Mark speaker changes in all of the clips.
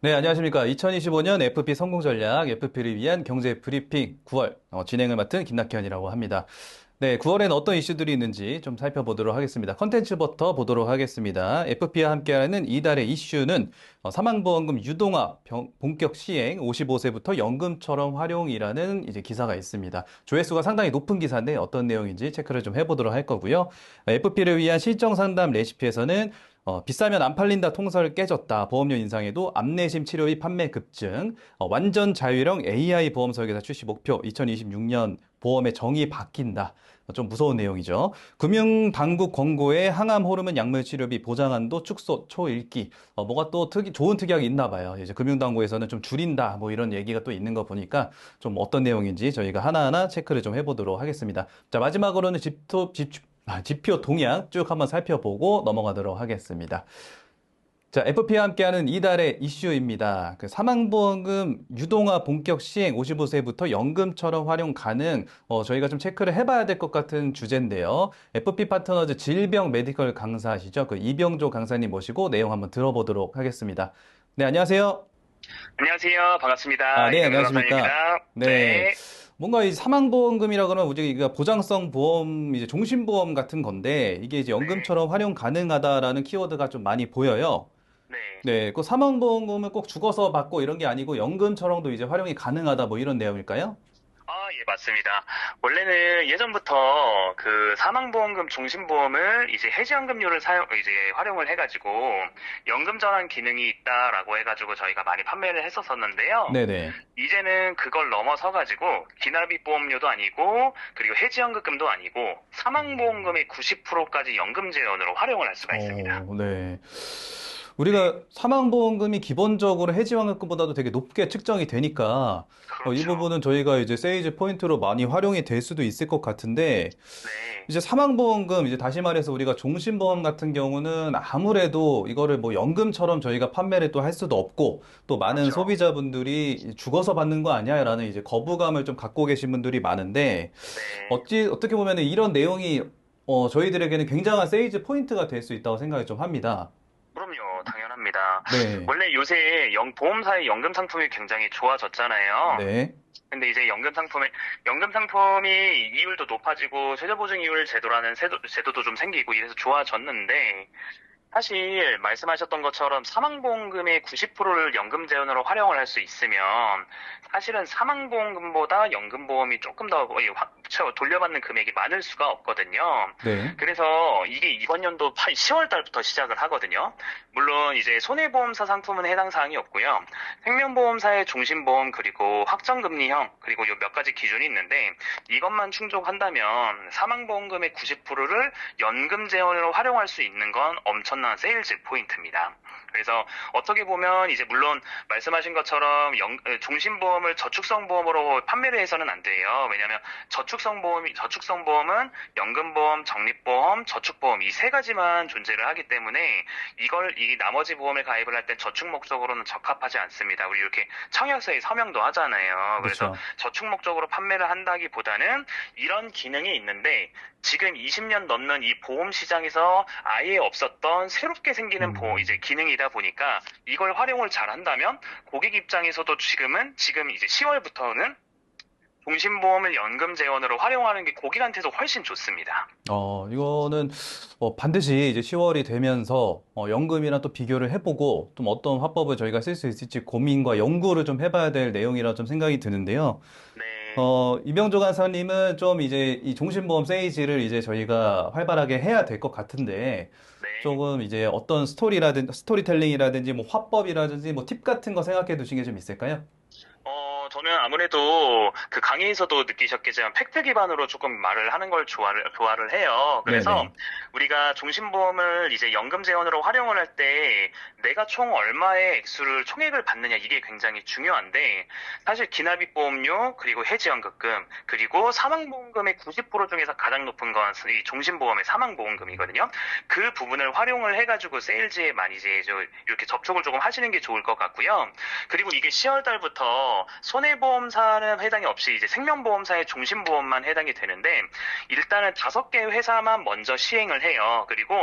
Speaker 1: 네, 안녕하십니까. 2025년 FP 성공 전략, FP를 위한 경제 브리핑 9월 진행을 맡은 김낙현이라고 합니다. 네, 9월에는 어떤 이슈들이 있는지 좀 살펴보도록 하겠습니다. 컨텐츠부터 보도록 하겠습니다. FP와 함께하는 이달의 이슈는 사망보험금 유동화 본격 시행 55세부터 연금처럼 활용이라는 이제 기사가 있습니다. 조회수가 상당히 높은 기사인데 어떤 내용인지 체크를 좀 해보도록 할 거고요. FP를 위한 실정 상담 레시피에서는 비싸면 안 팔린다 통설 깨졌다. 보험료 인상에도 암내심 치료비 판매 급증. 완전 자율형 AI 보험 설계사 출시 목표. 2026년 보험의 정의 바뀐다. 좀 무서운 내용이죠. 금융당국 권고에 항암 호르몬 약물 치료비 보장한도 축소 초읽기. 뭐가 또 좋은 특약이 있나 봐요. 이제 금융당국에서는 좀 줄인다. 뭐 이런 얘기가 또 있는 거 보니까 좀 어떤 내용인지 저희가 하나하나 체크를 좀 해보도록 하겠습니다. 자, 마지막으로는 지표 동향 쭉 한번 살펴보고 넘어가도록 하겠습니다. 자, FP와 함께하는 이달의 이슈입니다. 그 사망보험금 유동화 본격 시행 55세부터 연금처럼 활용 가능. 저희가 좀 체크를 해봐야 될 것 같은 주제인데요. FP 파트너즈 질병 메디컬 강사시죠. 그 이병조 강사님 모시고 내용 한번 들어보도록 하겠습니다. 네, 안녕하세요.
Speaker 2: 안녕하세요. 반갑습니다.
Speaker 1: 네,
Speaker 2: 이병규
Speaker 1: 안녕하십니까.
Speaker 2: 강사입니다.
Speaker 1: 네.
Speaker 2: 네.
Speaker 1: 뭔가 이 사망보험금이라 그러면 우리가 보장성 보험, 이제 종신보험 같은 건데, 이게 이제
Speaker 2: 네.
Speaker 1: 연금처럼 활용 가능하다라는 키워드가 좀 많이 보여요.
Speaker 2: 네.
Speaker 1: 네. 그 사망보험금은 꼭 죽어서 받고 이런 게 아니고, 연금처럼도 이제 활용이 가능하다, 뭐 이런 내용일까요?
Speaker 2: 예, 맞습니다. 원래는 예전부터 그 사망보험금 종신보험을 이제 해지연금료를 이제 활용을 해가지고 연금 전환 기능이 있다라고 해가지고 저희가 많이 판매를 했었었는데요.
Speaker 1: 네네.
Speaker 2: 이제는 그걸 넘어서가지고 기납입 보험료도 아니고 그리고 해지연금도 아니고 사망보험금의 90%까지 연금 재원으로 활용을 할 수가 있습니다.
Speaker 1: 네.
Speaker 2: 네.
Speaker 1: 우리가 사망보험금이 기본적으로 해지환급금보다도 되게 높게 측정이 되니까 이
Speaker 2: 그렇죠.
Speaker 1: 부분은 저희가 이제 세이즈 포인트로 많이 활용이 될 수도 있을 것 같은데
Speaker 2: 네.
Speaker 1: 이제 사망보험금 이제 다시 말해서 우리가 종신보험 같은 경우는 아무래도 이거를 뭐 연금처럼 저희가 판매를 또 할 수도 없고 또 많은
Speaker 2: 그렇죠.
Speaker 1: 소비자분들이 죽어서 받는 거 아니야라는 이제 거부감을 좀 갖고 계신 분들이 많은데
Speaker 2: 네.
Speaker 1: 어떻게 보면은 이런 내용이 저희들에게는 굉장한 세이즈 포인트가 될 수 있다고 생각이 좀 합니다.
Speaker 2: 그럼요, 당연합니다.
Speaker 1: 네.
Speaker 2: 원래 요새 보험사의 연금 상품이 굉장히 좋아졌잖아요.
Speaker 1: 네.
Speaker 2: 근데 이제 연금 상품이 이율도 높아지고, 최저보증 이율 제도라는 제도도 좀 생기고 이래서 좋아졌는데, 사실 말씀하셨던 것처럼 사망보험금의 90%를 연금 재원으로 활용을 할 수 있으면 사실은 사망보험금보다 연금보험이 조금 더 돌려받는 금액이 많을 수가 없거든요.
Speaker 1: 네.
Speaker 2: 그래서 이게 이번 연도 10월 달부터 시작을 하거든요. 물론 이제 손해보험사 상품은 해당 사항이 없고요. 생명보험사의 종신보험 그리고 확정금리형 그리고 요 몇 가지 기준이 있는데 이것만 충족한다면 사망보험금의 90%를 연금 재원으로 활용할 수 있는 건 엄청난 세일즈 포인트입니다. 그래서 어떻게 보면 이제 물론 말씀하신 것처럼 종신보험을 저축성 보험으로 판매를 해서는 안 돼요. 왜냐하면 저축성 보험은 연금보험, 적립보험, 저축보험 이 세 가지만 존재를 하기 때문에 이 나머지 보험을 가입을 할 땐 저축 목적으로는 적합하지 않습니다. 우리 이렇게 청약서에 서명도 하잖아요. 그래서
Speaker 1: 그렇죠.
Speaker 2: 저축 목적으로 판매를 한다기보다는 이런 기능이 있는데 지금 20년 넘는 이 보험 시장에서 아예 없었던 새롭게 생기는 이제 기능이다 보니까 이걸 활용을 잘 한다면 고객 입장에서도 지금 이제 10월부터는 종신보험을 연금 재원으로 활용하는 게 고객한테도 훨씬 좋습니다.
Speaker 1: 이거는 반드시 이제 10월이 되면서 연금이랑 또 비교를 해보고 좀 어떤 화법을 저희가 쓸 수 있을지 고민과 연구를 좀 해봐야 될 내용이라 좀 생각이 드는데요.
Speaker 2: 네,
Speaker 1: 이병조 간사님은 좀 이제 이 종신보험 세이지를 이제 저희가 활발하게 해야 될 것 같은데
Speaker 2: 네.
Speaker 1: 조금 이제 어떤 스토리텔링이라든지 뭐 화법이라든지 뭐 팁 같은 거 생각해 두신 게 좀 있을까요?
Speaker 2: 저는 아무래도 그 강의에서도 느끼셨겠지만 팩트 기반으로 조금 말을 하는 걸 좋아를 해요. 그래서
Speaker 1: 네네.
Speaker 2: 우리가 종신보험을 이제 연금 재원으로 활용을 할 때 내가 총 얼마의 총액을 받느냐 이게 굉장히 중요한데 사실 기납입 보험료 그리고 해지연금금 그리고 사망보험금의 90% 중에서 가장 높은 건 이 종신보험의 사망보험금이거든요. 그 부분을 활용을 해가지고 세일즈에 많이 이제 이렇게 접촉을 조금 하시는 게 좋을 것 같고요. 그리고 이게 10월 달부터 손해보험사는 해당이 없이 이제 생명보험사의 종신보험만 해당이 되는데, 일단은 5개 회사만 먼저 시행을 해요. 그리고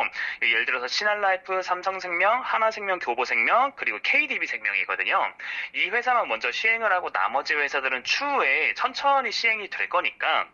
Speaker 2: 예를 들어서 신한라이프, 삼성생명, 하나생명, 교보생명, 그리고 KDB생명이거든요. 이 회사만 먼저 시행을 하고 나머지 회사들은 추후에 천천히 시행이 될 거니까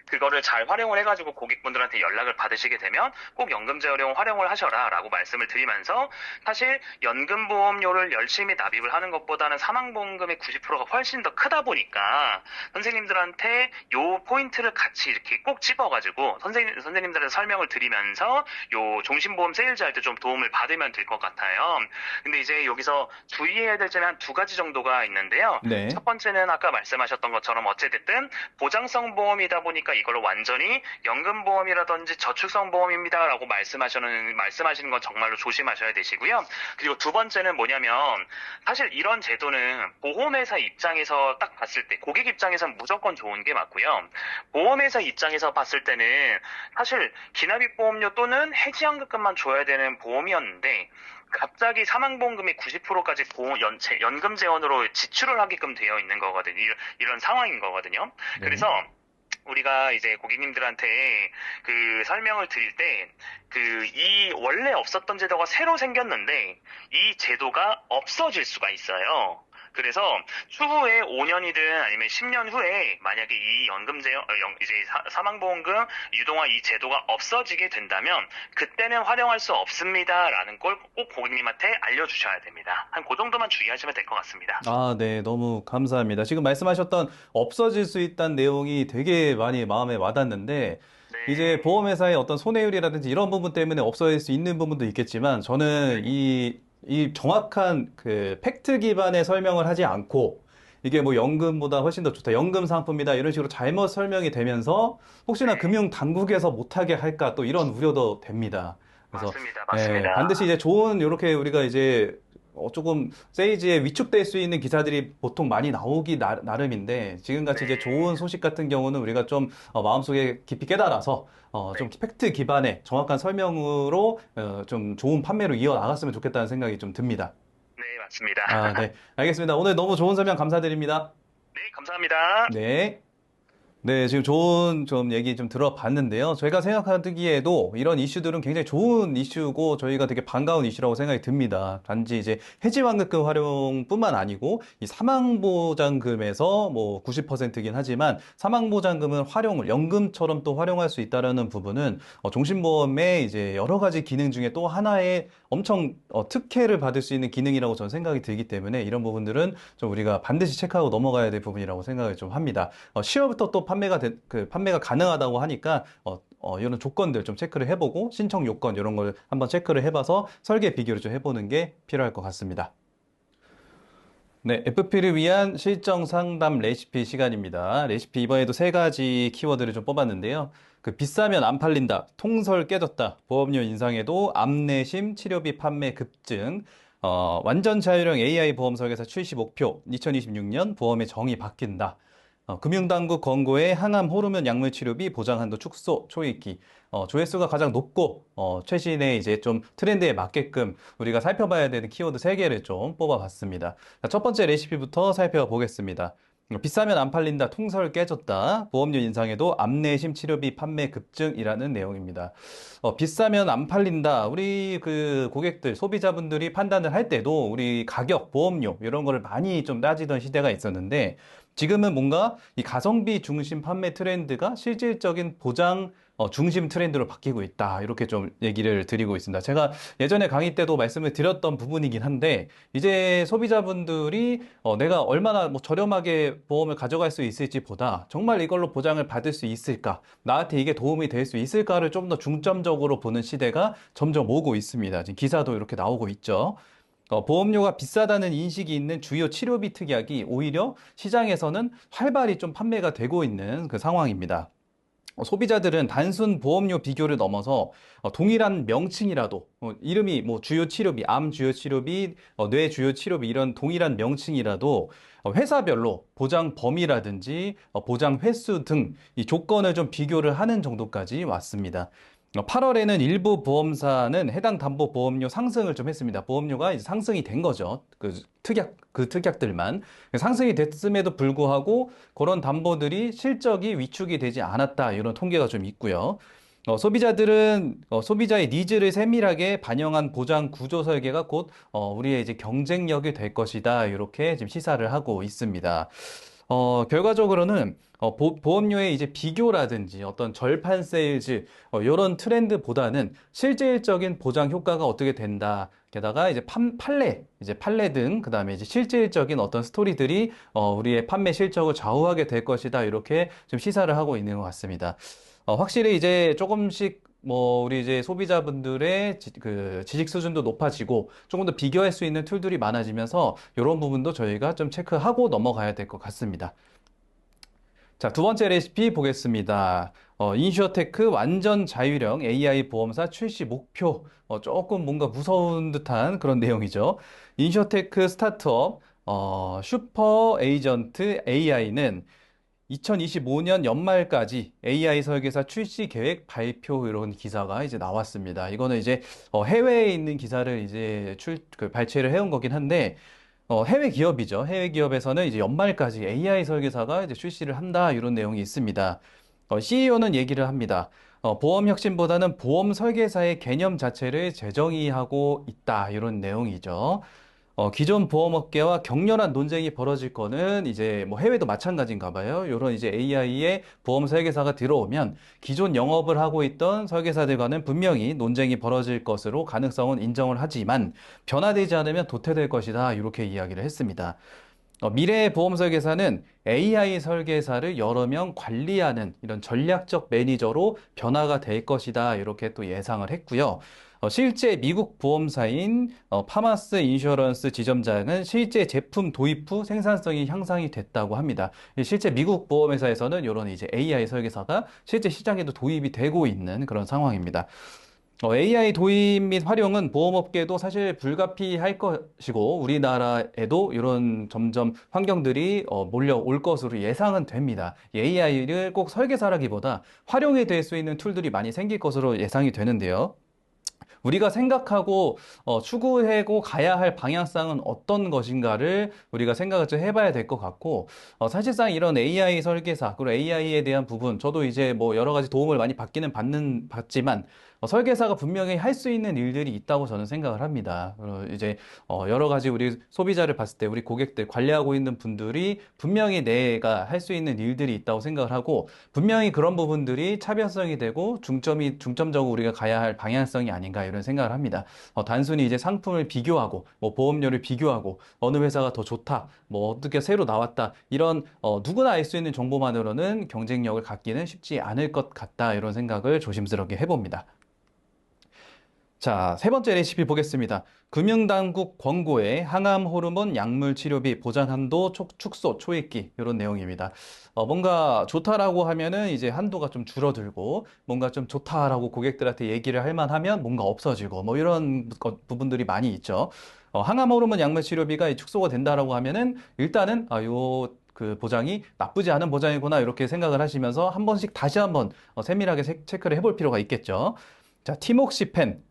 Speaker 2: 그거를 잘 활용을 해가지고 고객분들한테 연락을 받으시게 되면 꼭 연금재활용 활용을 하셔라 라고 말씀을 드리면서, 사실 연금보험료를 열심히 납입을 하는 것보다는 사망보험금의 90%가 훨씬 더 크다 보니까 선생님들한테 요 포인트를 같이 이렇게 꼭 집어가지고 선생님들한테 설명을 드리면서 요 종신보험 세일즈 할 때 좀 도움을 받으면 될 것 같아요. 근데 이제 여기서 주의해야 될 점이 한 2가지 정도가 있는데요.
Speaker 1: 네.
Speaker 2: 첫 번째는 아까 말씀하셨던 것처럼 어찌됐든 보장성 보험이다 보니까 이걸로 완전히 연금보험이라든지 저축성 보험입니다라고 말씀하시는 건 정말로 조심하셔야 되시고요. 그리고 2번째는 뭐냐면, 사실 이런 제도는 보험회사 입장에서 딱 봤을 때 고객 입장에서는 무조건 좋은 게 맞고요. 보험회사 입장에서 봤을 때는 사실 기납입 보험료 또는 해지환급금만 줘야 되는 보험이었는데 갑자기 사망보험금의 90%까지 연금 재원으로 지출을 하게끔 되어 있는 거거든요. 이런 상황인 거거든요.
Speaker 1: 네.
Speaker 2: 그래서 우리가 이제 고객님들한테 그 설명을 드릴 때, 이 원래 없었던 제도가 새로 생겼는데 이 제도가 없어질 수가 있어요. 그래서 추후에 5년이든 아니면 10년 후에 만약에 이 이제 사망보험금 유동화 이 제도가 없어지게 된다면 그때는 활용할 수 없습니다라는 걸 꼭 고객님한테 알려주셔야 됩니다. 한 그 정도만 주의하시면 될 것 같습니다.
Speaker 1: 아, 네. 너무 감사합니다. 지금 말씀하셨던 없어질 수 있다는 내용이 되게 많이 마음에 와닿는데, 이제
Speaker 2: 네.
Speaker 1: 보험회사의 어떤 손해율이라든지 이런 부분 때문에 없어질 수 있는 부분도 있겠지만, 저는 이 정확한 그 팩트 기반의 설명을 하지 않고, 이게 뭐 연금보다 훨씬 더 좋다, 연금 상품이다, 이런 식으로 잘못 설명이 되면서 혹시나 금융 당국에서 못하게 할까, 또 이런 우려도 됩니다. 그래서
Speaker 2: 맞습니다.
Speaker 1: 예,
Speaker 2: 맞습니다.
Speaker 1: 반드시 이제 좋은, 이렇게 우리가 이제 조금 세이지에 위축될 수 있는 기사들이 보통 많이 나오기 나름인데, 지금같이 이제 좋은 소식 같은 경우는 우리가 좀 마음속에 깊이 깨달아서 좀 팩트 기반의 정확한 설명으로 좀 좋은 판매로 이어나갔으면 좋겠다는 생각이 좀 듭니다.
Speaker 2: 네, 맞습니다.
Speaker 1: 아, 네. 알겠습니다. 오늘 너무 좋은 설명 감사드립니다.
Speaker 2: 네, 감사합니다.
Speaker 1: 네. 네, 지금 좋은 좀 얘기 좀 들어봤는데요. 저희가 생각하기에도 이런 이슈들은 굉장히 좋은 이슈고 저희가 되게 반가운 이슈라고 생각이 듭니다. 단지 이제 해지환급금 활용뿐만 아니고 이 사망보장금에서 뭐 90%긴 하지만 사망보장금은 활용을 연금처럼 또 활용할 수 있다라는 부분은 종신보험의 이제 여러 가지 기능 중에 또 하나의 엄청 특혜를 받을 수 있는 기능이라고 저는 생각이 들기 때문에 이런 부분들은 좀 우리가 반드시 체크하고 넘어가야 될 부분이라고 생각을 좀 합니다. 10월부터 또 판매가 가능하다고 하니까 이런 조건들 좀 체크를 해보고 신청 요건 이런 걸 한번 체크를 해봐서 설계 비교를 좀 해보는 게 필요할 것 같습니다. 네, FP를 위한 실정 상담 레시피 시간입니다. 레시피 이번에도 3가지 키워드를 좀 뽑았는데요. 비싸면 안 팔린다, 통설 깨졌다, 보험료 인상에도 암내심, 치료비 판매 급증, 완전 자율형 AI 보험 설계사 출시 목표, 2026년 보험의 정의 바뀐다. 금융당국 권고에 항암 호르몬 약물 치료비 보장 한도 축소 초읽기, 조회수가 가장 높고 최신의 이제 좀 트렌드에 맞게끔 우리가 살펴봐야 되는 키워드 3개를 좀 뽑아봤습니다. 자, 첫 번째 레시피부터 살펴보겠습니다. 비싸면 안 팔린다, 통설 깨졌다, 보험료 인상에도 암내심 치료비 판매 급증이라는 내용입니다. 비싸면 안 팔린다. 우리 그 고객들, 소비자분들이 판단을 할 때도 우리 가격, 보험료 이런 거를 많이 좀 따지던 시대가 있었는데, 지금은 뭔가 이 가성비 중심 판매 트렌드가 실질적인 보장 중심 트렌드로 바뀌고 있다. 이렇게 좀 얘기를 드리고 있습니다. 제가 예전에 강의 때도 말씀을 드렸던 부분이긴 한데, 이제 소비자분들이 내가 얼마나 뭐 저렴하게 보험을 가져갈 수 있을지 보다 정말 이걸로 보장을 받을 수 있을까, 나한테 이게 도움이 될 수 있을까를 좀 더 중점적으로 보는 시대가 점점 오고 있습니다. 지금 기사도 이렇게 나오고 있죠. 보험료가 비싸다는 인식이 있는 주요 치료비 특약이 오히려 시장에서는 활발히 좀 판매가 되고 있는 그 상황입니다. 소비자들은 단순 보험료 비교를 넘어서 동일한 명칭이라도 이름이 뭐 주요 치료비, 암 주요 치료비, 뇌 주요 치료비 이런 동일한 명칭이라도 회사별로 보장 범위라든지 보장 횟수 등 이 조건을 좀 비교를 하는 정도까지 왔습니다. 8월에는 일부 보험사는 해당 담보 보험료 상승을 좀 했습니다. 보험료가 이제 상승이 된 거죠. 그 특약들만. 상승이 됐음에도 불구하고 그런 담보들이 실적이 위축이 되지 않았다. 이런 통계가 좀 있고요. 소비자들은 소비자의 니즈를 세밀하게 반영한 보장 구조 설계가 곧 우리의 이제 경쟁력이 될 것이다. 이렇게 지금 시사를 하고 있습니다. 결과적으로는 보험료의 이제 비교라든지 어떤 절판 세일즈 이런 트렌드보다는 실질적인 보장 효과가 어떻게 된다. 게다가 이제 판례 등 그다음에 이제 실질적인 어떤 스토리들이 우리의 판매 실적을 좌우하게 될 것이다. 이렇게 좀 시사를 하고 있는 것 같습니다. 확실히 이제 조금씩 우리 이제 소비자분들의 그 지식 수준도 높아지고 조금 더 비교할 수 있는 툴들이 많아지면서 이런 부분도 저희가 좀 체크하고 넘어가야 될 것 같습니다. 자, 두 번째 레시피 보겠습니다. 인슈어테크 완전 자율형 AI 보험사 출시 목표. 조금 뭔가 무서운 듯한 그런 내용이죠. 인슈어테크 스타트업, 슈퍼 에이전트 AI는 2025년 연말까지 AI 설계사 출시 계획 발표 이런 기사가 이제 나왔습니다. 이거는 이제 해외에 있는 기사를 이제 발췌를 해온 거긴 한데 해외 기업이죠. 해외 기업에서는 이제 연말까지 AI 설계사가 이제 출시를 한다 이런 내용이 있습니다. CEO는 얘기를 합니다. 보험 혁신보다는 보험 설계사의 개념 자체를 재정의하고 있다 이런 내용이죠. 기존 보험업계와 격렬한 논쟁이 벌어질 거는 이제 뭐 해외도 마찬가지인가 봐요. 이런 이제 AI의 보험 설계사가 들어오면 기존 영업을 하고 있던 설계사들과는 분명히 논쟁이 벌어질 것으로 가능성은 인정을 하지만 변화되지 않으면 도태될 것이다. 이렇게 이야기를 했습니다. 미래의 보험 설계사는 AI 설계사를 여러 명 관리하는 이런 전략적 매니저로 변화가 될 것이다. 이렇게 또 예상을 했고요. 실제 미국 보험사인 파마스 인슈어런스 지점장은 실제 제품 도입 후 생산성이 향상이 됐다고 합니다. 실제 미국 보험회사에서는 이런 이제 AI 설계사가 실제 시장에도 도입이 되고 있는 그런 상황입니다. AI 도입 및 활용은 보험업계도 사실 불가피할 것이고 우리나라에도 이런 점점 환경들이 몰려올 것으로 예상은 됩니다. AI를 꼭 설계사라기보다 활용이 될 수 있는 툴들이 많이 생길 것으로 예상이 되는데요. 우리가 생각하고 추구하고 가야 할 방향성은 어떤 것인가를 우리가 생각을 좀 해봐야 될 것 같고 사실상 이런 AI 설계사 그리고 AI에 대한 부분 저도 이제 뭐 여러 가지 도움을 많이 받지만 설계사가 분명히 할 수 있는 일들이 있다고 저는 생각을 합니다. 이제 여러 가지 우리 소비자를 봤을 때 우리 고객들 관리하고 있는 분들이 분명히 내가 할 수 있는 일들이 있다고 생각을 하고 분명히 그런 부분들이 차별성이 되고 중점적으로 우리가 가야 할 방향성이 아닌가 이런 생각을 합니다. 단순히 이제 상품을 비교하고 뭐 보험료를 비교하고 어느 회사가 더 좋다, 뭐 어떻게 새로 나왔다 이런 누구나 알 수 있는 정보만으로는 경쟁력을 갖기는 쉽지 않을 것 같다 이런 생각을 조심스럽게 해봅니다. 자, 세 번째 레시피 보겠습니다. 금융당국 권고에 항암 호르몬 약물 치료비 보장 한도 축소 초읽기 이런 내용입니다. 뭔가 좋다라고 하면은 이제 한도가 좀 줄어들고 뭔가 좀 좋다라고 고객들한테 얘기를 할 만하면 뭔가 없어지고 뭐 이런 부분들이 많이 있죠. 항암 호르몬 약물 치료비가 축소가 된다라고 하면은 일단은 그 보장이 나쁘지 않은 보장이구나 이렇게 생각을 하시면서 한 번씩 다시 한번 세밀하게 체크를 해볼 필요가 있겠죠. 자, 티목시펜,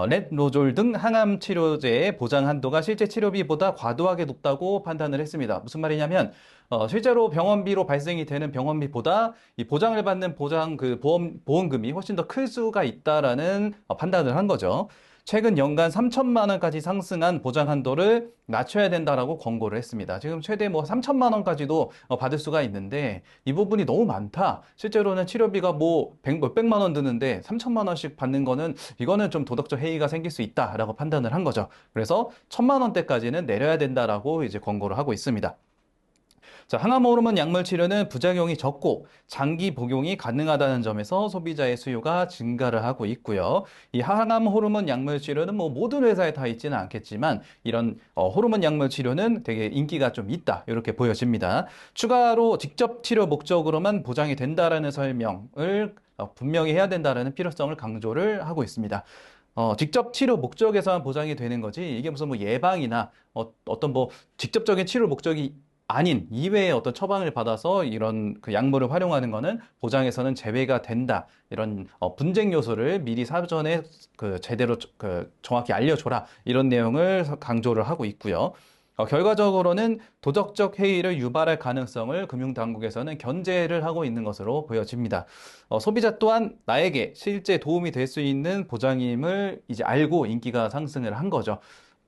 Speaker 1: 렛노졸 등 항암 치료제의 보장 한도가 실제 치료비보다 과도하게 높다고 판단을 했습니다. 무슨 말이냐면 실제로 병원비로 발생이 되는 병원비보다 이 보장을 받는 보험금이 훨씬 더 클 수가 있다라는 판단을 한 거죠. 최근 연간 3천만 원까지 상승한 보장 한도를 낮춰야 된다라고 권고를 했습니다. 지금 최대 뭐 3천만 원까지도 받을 수가 있는데 이 부분이 너무 많다. 실제로는 치료비가 뭐 몇백만 원 드는데 3천만 원씩 받는 거는 이거는 좀 도덕적 해이가 생길 수 있다라고 판단을 한 거죠. 그래서 1천만 원대까지는 내려야 된다라고 이제 권고를 하고 있습니다. 자, 항암 호르몬 약물 치료는 부작용이 적고 장기 복용이 가능하다는 점에서 소비자의 수요가 증가를 하고 있고요. 이 항암 호르몬 약물 치료는 뭐 모든 회사에 다 있지는 않겠지만 이런 호르몬 약물 치료는 되게 인기가 좀 있다. 이렇게 보여집니다. 추가로 직접 치료 목적으로만 보장이 된다라는 설명을 분명히 해야 된다라는 필요성을 강조를 하고 있습니다. 직접 치료 목적에서만 보장이 되는 거지 이게 무슨 뭐 예방이나 어떤 뭐 직접적인 치료 목적이 아닌 이외의 어떤 처방을 받아서 이런 그 약물을 활용하는 거는 보장에서는 제외가 된다. 이런 분쟁 요소를 미리 사전에 그 제대로 그 정확히 알려줘라. 이런 내용을 강조를 하고 있고요. 결과적으로는 도덕적 해이를 유발할 가능성을 금융당국에서는 견제를 하고 있는 것으로 보여집니다. 소비자 또한 나에게 실제 도움이 될 수 있는 보장임을 이제 알고 인기가 상승을 한 거죠.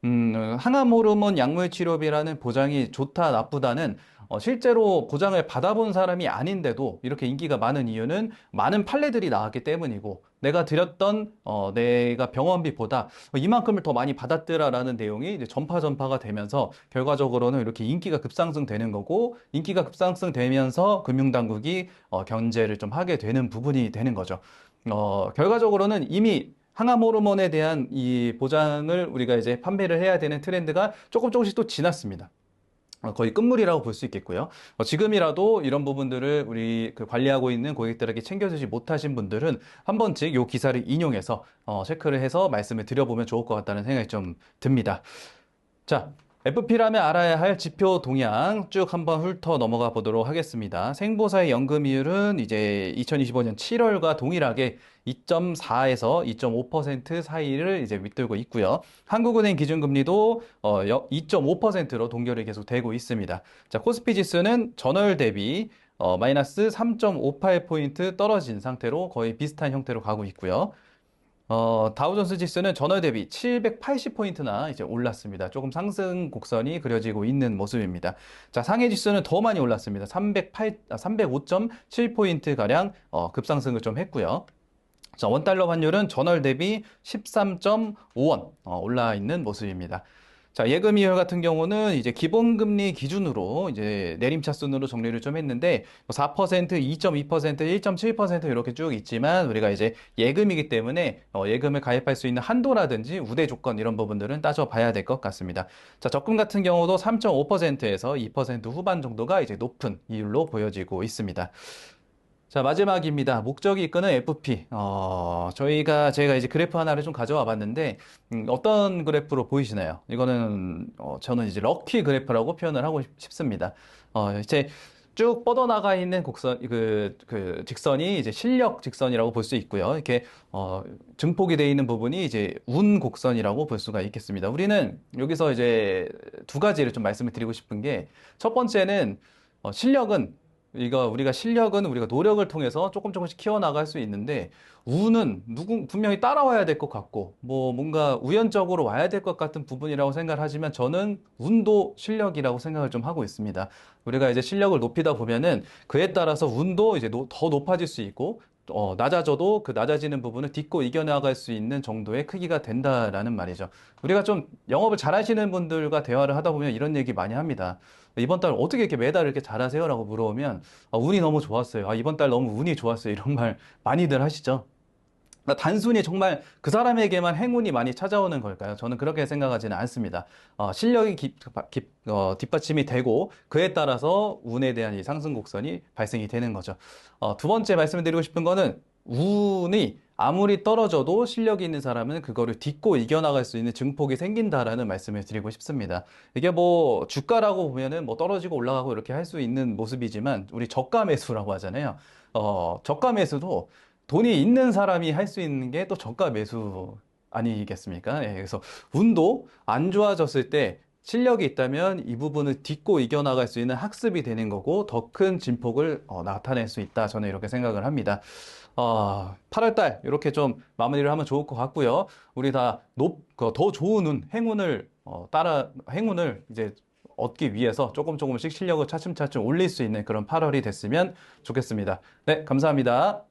Speaker 1: 항암 호르몬 약물 치료비라는 보장이 좋다, 나쁘다는 실제로 보장을 받아본 사람이 아닌데도 이렇게 인기가 많은 이유는 많은 판례들이 나왔기 때문이고 내가 드렸던 내가 병원비보다 이만큼을 더 많이 받았더라라는 내용이 이제 전파가 되면서 결과적으로는 이렇게 인기가 급상승되는 거고 인기가 급상승되면서 금융당국이 견제를 좀 하게 되는 부분이 되는 거죠. 결과적으로는 이미 항암 호르몬에 대한 이 보장을 우리가 이제 판매를 해야 되는 트렌드가 조금씩 또 지났습니다. 거의 끝물이라고 볼 수 있겠고요. 지금이라도 이런 부분들을 우리 그 관리하고 있는 고객들에게 챙겨주지 못하신 분들은 한 번씩 이 기사를 인용해서 체크를 해서 말씀을 드려보면 좋을 것 같다는 생각이 좀 듭니다. 자, FP라면 알아야 할 지표 동향 쭉 한번 훑어 넘어가 보도록 하겠습니다. 생보사의 연금이율은 이제 2025년 7월과 동일하게 2.4에서 2.5% 사이를 이제 밑돌고 있고요. 한국은행 기준금리도 2.5%로 동결이 계속 되고 있습니다. 자, 코스피 지수는 전월 대비 마이너스 3.58포인트 떨어진 상태로 거의 비슷한 형태로 가고 있고요. 다우존스 지수는 전월 대비 780포인트나 이제 올랐습니다. 조금 상승 곡선이 그려지고 있는 모습입니다. 자, 상해 지수는 더 많이 올랐습니다. 305.7포인트 가량 급상승을 좀 했고요. 자, 원달러 환율은 전월 대비 13.5원 올라 있는 모습입니다. 자, 예금 이율 같은 경우는 이제 기본금리 기준으로 이제 내림차 순으로 정리를 좀 했는데 4%, 2.2%, 1.7% 이렇게 쭉 있지만 우리가 이제 예금이기 때문에 예금을 가입할 수 있는 한도라든지 우대 조건 이런 부분들은 따져봐야 될 것 같습니다. 자, 적금 같은 경우도 3.5%에서 2% 후반 정도가 이제 높은 이율로 보여지고 있습니다. 자, 마지막입니다. 목적이 이끄는 FP. 제가 이제 그래프 하나를 좀 가져와 봤는데, 어떤 그래프로 보이시나요? 이거는, 저는 이제 럭키 그래프라고 표현을 하고 싶습니다. 이제 쭉 뻗어나가 있는 직선이 이제 실력 직선이라고 볼 수 있고요. 이렇게, 증폭이 되어 있는 부분이 이제 운 곡선이라고 볼 수가 있겠습니다. 우리는 여기서 이제 두 가지를 좀 말씀을 드리고 싶은 게, 첫 번째는, 우리가 실력은 우리가 노력을 통해서 조금씩 키워나갈 수 있는데, 운은 분명히 따라와야 될 것 같고, 뭔가 우연적으로 와야 될 것 같은 부분이라고 생각을 하지만, 저는 운도 실력이라고 생각을 좀 하고 있습니다. 우리가 이제 실력을 높이다 보면은, 그에 따라서 운도 이제 더 높아질 수 있고, 낮아져도 그 낮아지는 부분을 딛고 이겨나갈 수 있는 정도의 크기가 된다라는 말이죠. 우리가 좀 영업을 잘하시는 분들과 대화를 하다 보면 이런 얘기 많이 합니다. 이번 달 어떻게 이렇게 매달 이렇게 잘하세요? 라고 물어보면, 운이 너무 좋았어요. 이번 달 너무 운이 좋았어요. 이런 말 많이들 하시죠. 그러니까 단순히 정말 그 사람에게만 행운이 많이 찾아오는 걸까요? 저는 그렇게 생각하지는 않습니다. 실력이 뒷받침이 되고 그에 따라서 운에 대한 이 상승 곡선이 발생이 되는 거죠. 두 번째 말씀드리고 싶은 거는 운이 아무리 떨어져도 실력이 있는 사람은 그거를 딛고 이겨나갈 수 있는 증폭이 생긴다라는 말씀을 드리고 싶습니다. 이게 주가라고 보면은 떨어지고 올라가고 이렇게 할 수 있는 모습이지만 우리 저가 매수라고 하잖아요. 저가 매수도 돈이 있는 사람이 할 수 있는 게 또 저가 매수 아니겠습니까? 예, 그래서 운도 안 좋아졌을 때 실력이 있다면 이 부분을 딛고 이겨나갈 수 있는 학습이 되는 거고 더 큰 진폭을 나타낼 수 있다. 저는 이렇게 생각을 합니다. 8월 달 이렇게 좀 마무리를 하면 좋을 것 같고요. 우리 더 좋은 행운을 이제 얻기 위해서 조금씩 실력을 차츰차츰 올릴 수 있는 그런 8월이 됐으면 좋겠습니다. 네, 감사합니다.